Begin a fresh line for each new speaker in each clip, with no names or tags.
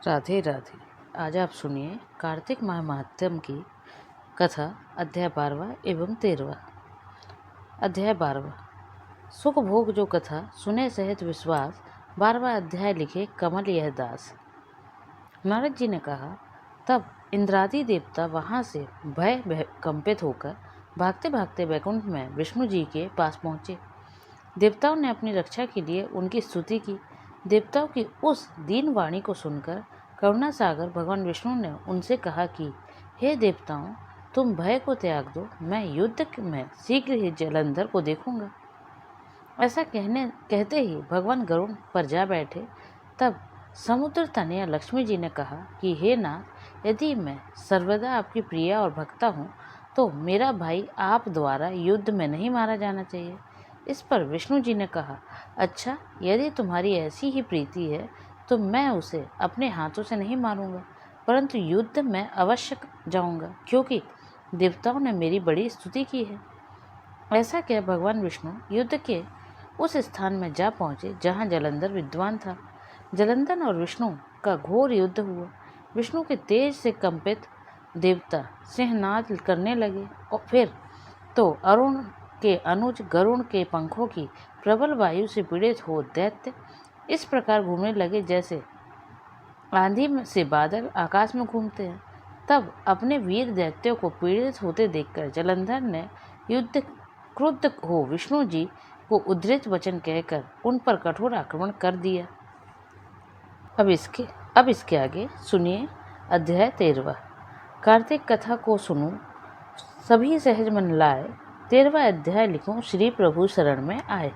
राधे राधे। आज आप सुनिए कार्तिक माह महात्म्य की कथा अध्याय 12वां एवं 13वां। अध्याय 12वां सुख भोग जो कथा सुने सहित विश्वास। 12वां अध्याय लिखे कमल यह दास। नारद जी ने कहा, तब इंद्रादि देवता वहां से भय कंपित होकर भागते भागते वैकुंठ में विष्णु जी के पास पहुँचे। देवताओं ने अपनी रक्षा के लिए उनकी स्तुति की। देवताओं की उस दीन वाणी को सुनकर करुणा सागर भगवान विष्णु ने उनसे कहा कि हे देवताओं, तुम भय को त्याग दो, मैं युद्ध में शीघ्र ही जलंधर को देखूंगा। ऐसा कहते ही भगवान गरुड़ पर जा बैठे। तब समुद्र तनया लक्ष्मी जी ने कहा कि हे नाथ, यदि मैं सर्वदा आपकी प्रिया और भक्ता हूँ तो मेरा भाई आप द्वारा युद्ध में नहीं मारा जाना चाहिए। इस पर विष्णु जी ने कहा, अच्छा, यदि तुम्हारी ऐसी ही प्रीति है तो मैं उसे अपने हाथों से नहीं मारूंगा, परंतु युद्ध में अवश्य जाऊंगा, क्योंकि देवताओं ने मेरी बड़ी स्तुति की है। ऐसा कह भगवान विष्णु युद्ध के उस स्थान में जा पहुँचे जहाँ जलंधर विद्वान था। जलंधर और विष्णु का घोर युद्ध हुआ। विष्णु के तेज से कंपित देवता सिंहनाद करने लगे और फिर तो अरुण के अनुज गरुण के पंखों की प्रबल वायु से पीड़ित हो दैत्य इस प्रकार घूमने लगे जैसे आंधी से बादल आकाश में घूमते हैं। तब अपने वीर दैत्यों को पीड़ित होते देखकर जलंधर ने युद्ध क्रुद्ध हो विष्णु जी को उद्धृत वचन कहकर उन पर कठोर आक्रमण कर दिया। अब इसके आगे सुनिए अध्याय 13वां। कार्तिक कथा को सुनो, सभी सहज मन लाए। 13वां अध्याय लिखूं, श्री प्रभु शरण में आए।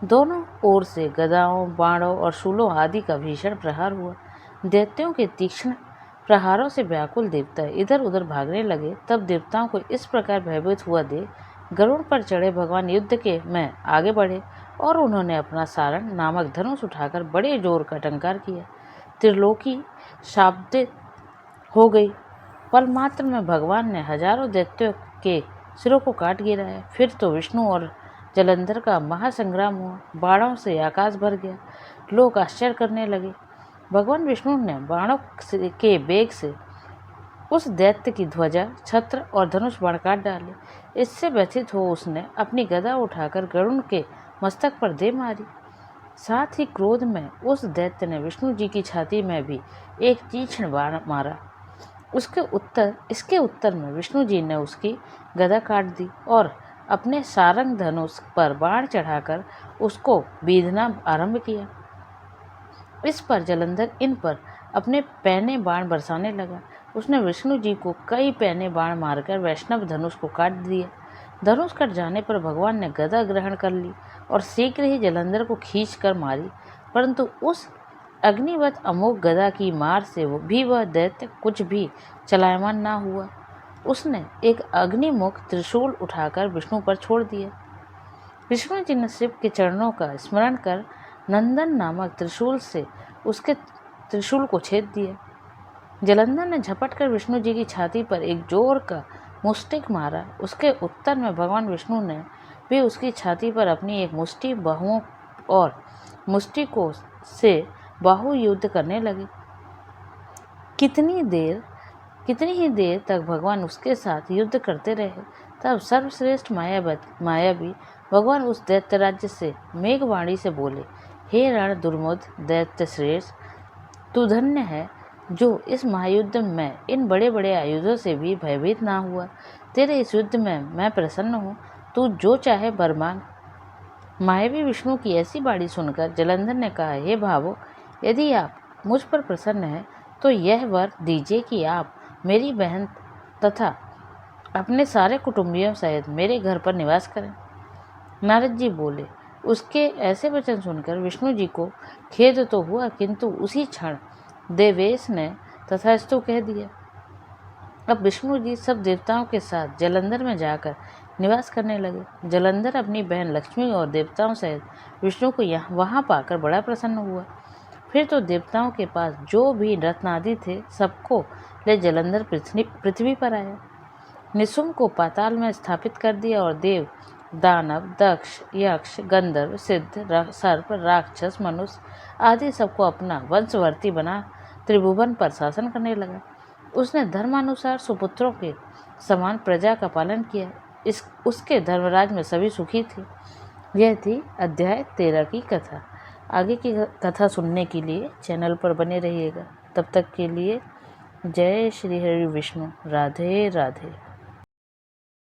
दोनों ओर से गदाओं, बाणों और शूलों आदि का भीषण प्रहार हुआ। दैत्यों के तीक्ष्ण प्रहारों से व्याकुल देवता इधर उधर भागने लगे। तब देवताओं को इस प्रकार भयभीत हुआ देख गरुड़ पर चढ़े भगवान युद्ध के में आगे बढ़े और उन्होंने अपना सारण नामक धनुष उठाकर बड़े जोर का टंकार किया। त्रिलोकी शाब्दित हो गई। पल मात्र में भगवान ने हजारों दैत्यों के सिरों को काट गिराया। फिर तो विष्णु और जलंधर का महासंग्राम हुआ। बाणों से आकाश भर गया। लोग आश्चर्य करने लगे। भगवान विष्णु ने बाणों के वेग से उस दैत्य की ध्वजा, छत्र और धनुष बाण काट डाले। इससे व्यथित हो उसने अपनी गदा उठाकर गरुड़ के मस्तक पर दे मारी। साथ ही क्रोध में उस दैत्य ने विष्णु जी की छाती में भी एक तीक्ष्ण बाण मारा। इसके उत्तर में विष्णु जी ने उसकी गदा काट दी और अपने सारंग धनुष पर बाण चढ़ाकर उसको बीधना आरंभ किया। इस पर जलंधर इन पर अपने पैने बाण बरसाने लगा। उसने विष्णु जी को कई पैने बाण मारकर वैष्णव धनुष को काट दिया। धनुष कट जाने पर भगवान ने गदा ग्रहण कर ली और शीघ्र ही जलंधर को खींच कर मारी, परंतु उस अग्निवत अमोघ गदा की मार से वह दैत्य कुछ भी चलायमान ना हुआ। उसने एक अग्निमुख त्रिशूल उठाकर विष्णु पर छोड़ दिया। विष्णु जी ने शिव के चरणों का स्मरण कर नंदन नामक त्रिशूल से उसके त्रिशूल को छेद दिया। जलंधर ने झपट कर विष्णु जी की छाती पर एक जोर का मुष्टिक मारा। उसके उत्तर में भगवान विष्णु ने भी उसकी छाती पर अपनी एक मुष्टि बाहुओं और मुष्टिकों से बाहु युद्ध करने लगे। कितनी ही देर तक भगवान उसके साथ युद्ध करते रहे। तब सर्वश्रेष्ठ मायावी भगवान उस दैत्य राज्य से मेघवाणी से बोले, हे रण दुर्मुद दैत्य श्रेष्ठ, तू धन्य है जो इस महायुद्ध में इन बड़े बड़े आयुधों से भी भयभीत ना हुआ। तेरे इस युद्ध में मैं प्रसन्न हूँ, तू जो चाहे वर मांग। मायावी विष्णु की ऐसी बाणी सुनकर जलंधर ने कहा, हे भावो, यदि आप मुझ पर प्रसन्न हैं तो यह वर दीजिए कि आप मेरी बहन तथा अपने सारे कुटुंबियों सहित मेरे घर पर निवास करें। नारद जी बोले। उसके ऐसे वचन सुनकर विष्णु जी को खेद तो हुआ, किंतु उसी क्षण देवेश ने तथास्तु कह दिया। अब विष्णु जी सब देवताओं के साथ जलंधर में जाकर निवास करने लगे। जलंधर अपनी बहन लक्ष्मी और देवताओं सहित विष्णु को वहाँ पाकर बड़ा प्रसन्न हुआ। फिर तो देवताओं के पास जो भी रत्नादि थे सबको ले जलंधर पृथ्वी पर आया। निशुम को पाताल में स्थापित कर दिया और देव, दानव, दक्ष, यक्ष, गंधर्व, सिद्ध, सर्प, राक्षस, मनुष्य आदि सबको अपना वंशवर्ती बना त्रिभुवन पर शासन करने लगा। उसने धर्मानुसार सुपुत्रों के समान प्रजा का पालन किया। उसके धर्मराज में सभी सुखी थे। यह थी अध्याय 13 की कथा। आगे की कथा सुनने के लिए चैनल पर बने रहिएगा। तब तक के लिए जय श्री हरि विष्णु। राधे राधे।